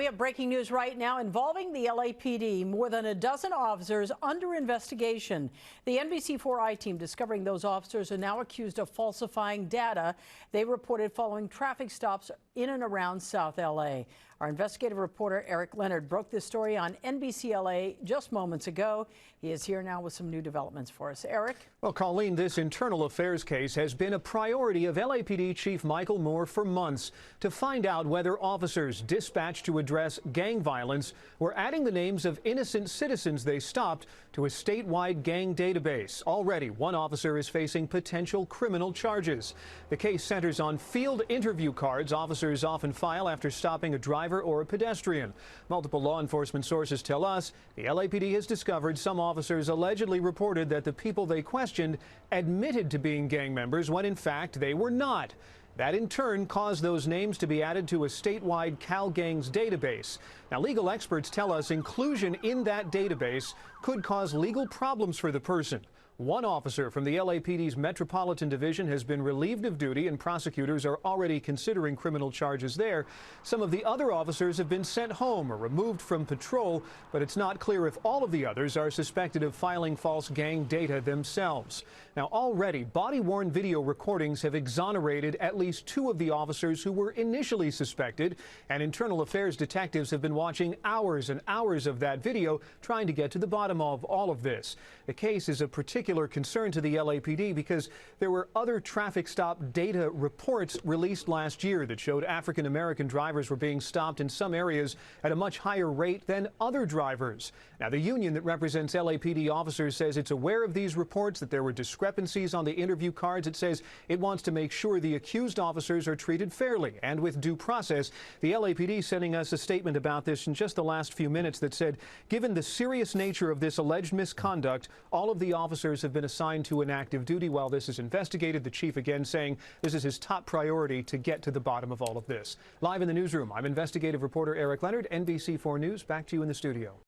We have breaking news right now involving the LAPD. More than a dozen officers under investigation. The NBC4I team discovering those officers are now accused of falsifying data they reported following traffic stops in and around South LA. Our investigative reporter Eric Leonard broke this story on NBCLA just moments ago. He is here now with some new developments for us. Eric? Well, Colleen, this internal affairs case has been a priority of LAPD Chief Michael Moore for months to find out whether officers dispatched to address gang violence were adding the names of innocent citizens they stopped to a statewide gang database. Already, one officer is facing potential criminal charges. The case centers on field interview cards officers often file after stopping a driver or a pedestrian. Multiple law enforcement sources tell us the LAPD has discovered some officers allegedly reported that the people they questioned admitted to being gang members when in fact they were not. That in turn caused those names to be added to a statewide Cal Gangs database. Now, legal experts tell us inclusion in that database could cause legal problems for the person. One officer from the LAPD's Metropolitan Division has been relieved of duty, and prosecutors are already considering criminal charges there. Some of the other officers have been sent home or removed from patrol, but it's not clear if all of the others are suspected of filing false gang data themselves. Now, already, body-worn video recordings have exonerated at least two of the officers who were initially suspected, and internal affairs detectives have been watching hours and hours of that video, trying to get to the bottom of all of this. The case is a particular concern to the LAPD because there were other traffic stop data reports released last year that showed African-American drivers were being stopped in some areas at a much higher rate than other drivers. Now, the union that represents LAPD officers says it's aware of these reports, that there were discrepancies on the interview cards. It says it wants to make sure the accused officers are treated fairly and with due process. The LAPD sending us a statement about this in just the last few minutes that said, given the serious nature of this alleged misconduct, all of the officers have been assigned to an active duty while this is investigated. The chief again saying this is his top priority to get to the bottom of all of this. Live in the newsroom, I'm investigative reporter Eric Leonard, NBC4 News. Back to you in the studio.